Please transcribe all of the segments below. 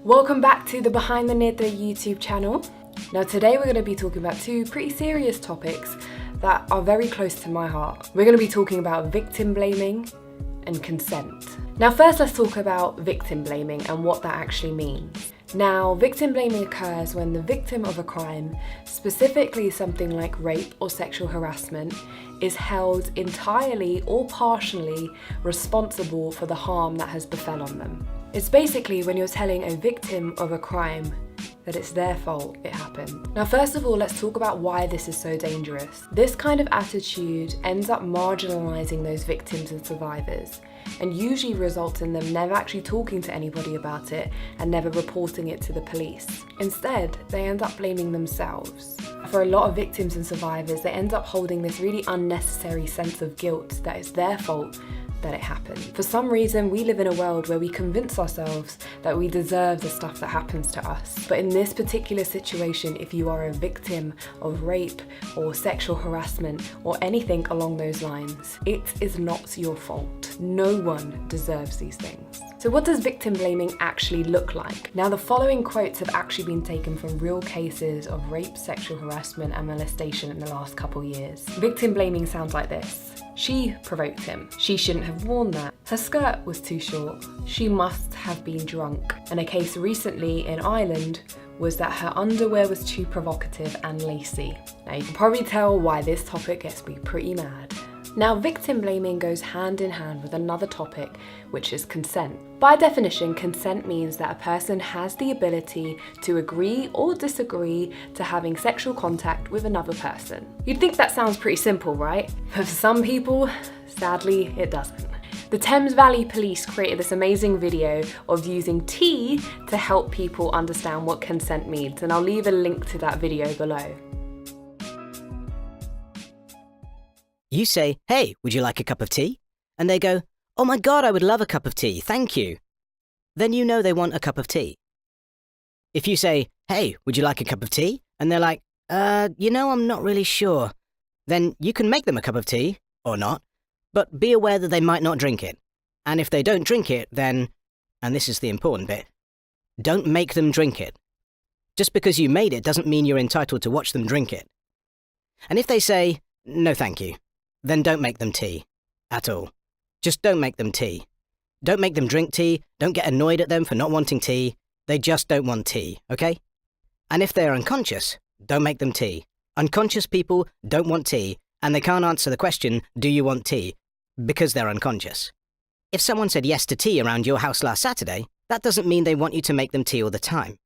Welcome back to the Behind the Nidra YouTube channel. Now today we're going to be talking about two pretty serious topics that are very close to my heart. We're going to be talking about victim blaming and consent. Now first let's talk about victim blaming and what that actually means. Now, victim blaming occurs when the victim of a crime, specifically something like rape or sexual harassment, is held entirely or partially responsible for the harm that has befell on them. It's basically when you're telling a victim of a crime that it's their fault it happened. Now first of all, let's talk about why this is so dangerous. This kind of attitude ends up marginalising those victims and survivors, and usually results in them never actually talking to anybody about it and never reporting it to the police. Instead, they end up blaming themselves. For a lot of victims and survivors, they end up holding this really unnecessary sense of guilt that it's their fault that it happened. For some reason, we live in a world where we convince ourselves that we deserve the stuff that happens to us. But in this particular situation, if you are a victim of rape or sexual harassment or anything along those lines, it is not your fault. No one deserves these things. So what does victim blaming actually look like? Now the following quotes have actually been taken from real cases of rape, sexual harassment and molestation in the last couple years. Victim blaming sounds like this. She provoked him. She shouldn't have worn that. Her skirt was too short. She must have been drunk. And a case recently in Ireland was that her underwear was too provocative and lacy. Now you can probably tell why this topic gets me pretty mad. Now, victim blaming goes hand in hand with another topic, which is consent. By definition, consent means that a person has the ability to agree or disagree to having sexual contact with another person. You'd think that sounds pretty simple, right? But for some people, sadly, it doesn't. The Thames Valley Police created this amazing video of using tea to help people understand what consent means, and I'll leave a link to that video below. You say, "Hey, would you like a cup of tea?" And they go, "Oh my God, I would love a cup of tea, thank you." Then you know they want a cup of tea. If you say, "Hey, would you like a cup of tea?" And they're like, I'm not really sure. Then you can make them a cup of tea, or not, but be aware that they might not drink it. And if they don't drink it, then, and this is the important bit, don't make them drink it. Just because you made it doesn't mean you're entitled to watch them drink it. And if they say, "No thank you," then don't make them tea. At all. Just don't make them tea. Don't make them drink tea, don't get annoyed at them for not wanting tea. They just don't want tea, okay? And if they're unconscious, don't make them tea. Unconscious people don't want tea, and they can't answer the question, "Do you want tea?" because they're unconscious. If someone said yes to tea around your house last Saturday, that doesn't mean they want you to make them tea all the time.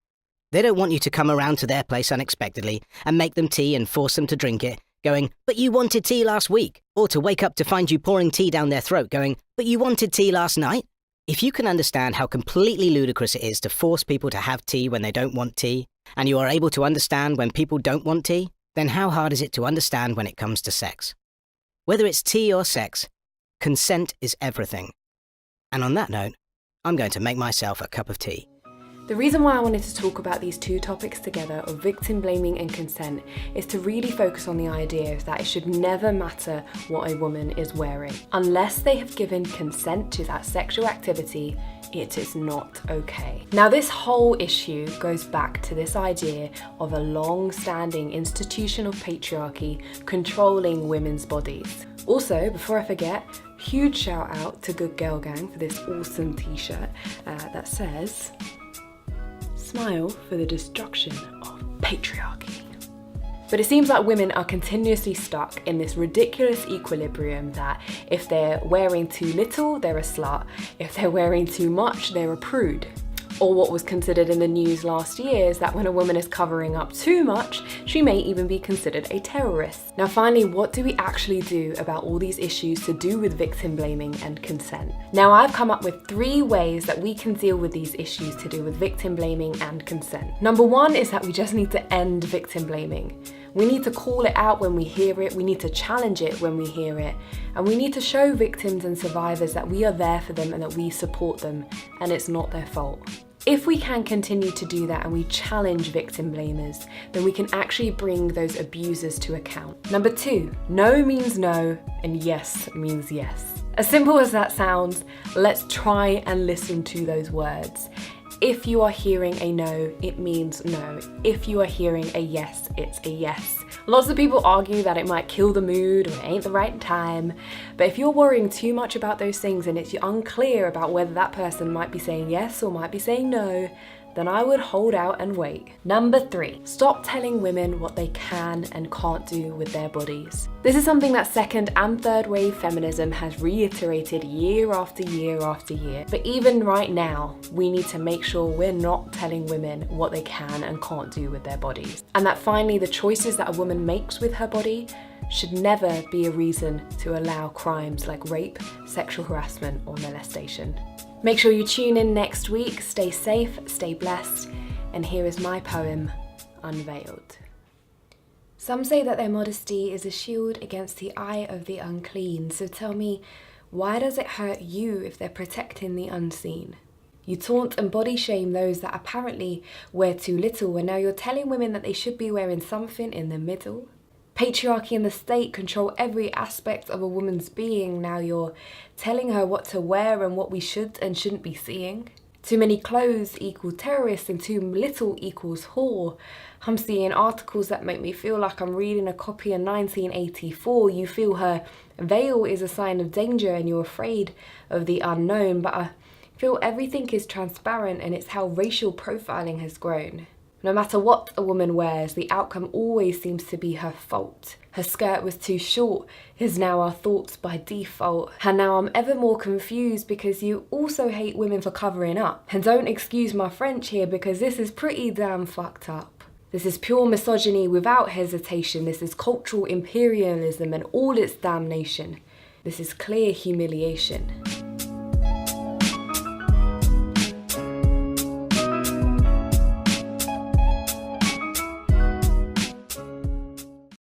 They don't want you to come around to their place unexpectedly and make them tea and force them to drink it, going, "But you wanted tea last week," or to wake up to find you pouring tea down their throat going, "But you wanted tea last night." If you can understand how completely ludicrous it is to force people to have tea when they don't want tea, and you are able to understand when people don't want tea, then how hard is it to understand when it comes to sex? Whether it's tea or sex, consent is everything. And on that note, I'm going to make myself a cup of tea. The reason why I wanted to talk about these two topics together of victim blaming and consent is to really focus on the idea that it should never matter what a woman is wearing. Unless they have given consent to that sexual activity, it is not okay. Now this whole issue goes back to this idea of a long-standing institution of patriarchy controlling women's bodies. Also, before I forget, huge shout out to Good Girl Gang for this awesome t-shirt that says, "Smile for the destruction of patriarchy." But it seems like women are continuously stuck in this ridiculous equilibrium that if they're wearing too little, they're a slut. If they're wearing too much, they're a prude. Or what was considered in the news last year is that when a woman is covering up too much, she may even be considered a terrorist. Now finally, what do we actually do about all these issues to do with victim blaming and consent? Now I've come up with 3 ways that we can deal with these issues to do with victim blaming and consent. Number 1 is that we just need to end victim blaming. We need to call it out when we hear it, we need to challenge it when we hear it, and we need to show victims and survivors that we are there for them and that we support them, and it's not their fault. If we can continue to do that and we challenge victim blamers, then we can actually bring those abusers to account. Number 2, no means no and yes means yes. As simple as that sounds, let's try and listen to those words. If you are hearing a no, it means no. If you are hearing a yes, it's a yes. Lots of people argue that it might kill the mood or it ain't the right time, but if you're worrying too much about those things and it's unclear about whether that person might be saying yes or might be saying no, then I would hold out and wait. Number 3, stop telling women what they can and can't do with their bodies. This is something that second and third wave feminism has reiterated year after year after year. But even right now, we need to make sure we're not telling women what they can and can't do with their bodies. And that finally, the choices that a woman makes with her body should never be a reason to allow crimes like rape, sexual harassment, or molestation. Make sure you tune in next week. Stay safe, stay blessed, and here is my poem, Unveiled. Some say that their modesty is a shield against the eye of the unclean, so tell me, why does it hurt you if they're protecting the unseen? You taunt and body shame those that apparently wear too little, and now you're telling women that they should be wearing something in the middle. Patriarchy and the state control every aspect of a woman's being. Now you're telling her what to wear and what we should and shouldn't be seeing. Too many clothes equal terrorist and too little equals whore. I'm seeing articles that make me feel like I'm reading a copy of 1984. You feel her veil is a sign of danger and you're afraid of the unknown, but I feel everything is transparent and it's how racial profiling has grown. No matter what a woman wears, the outcome always seems to be her fault. Her skirt was too short is now our thoughts by default. And now I'm ever more confused because you also hate women for covering up. And don't excuse my French here because this is pretty damn fucked up. This is pure misogyny without hesitation. This is cultural imperialism and all its damnation. This is clear humiliation.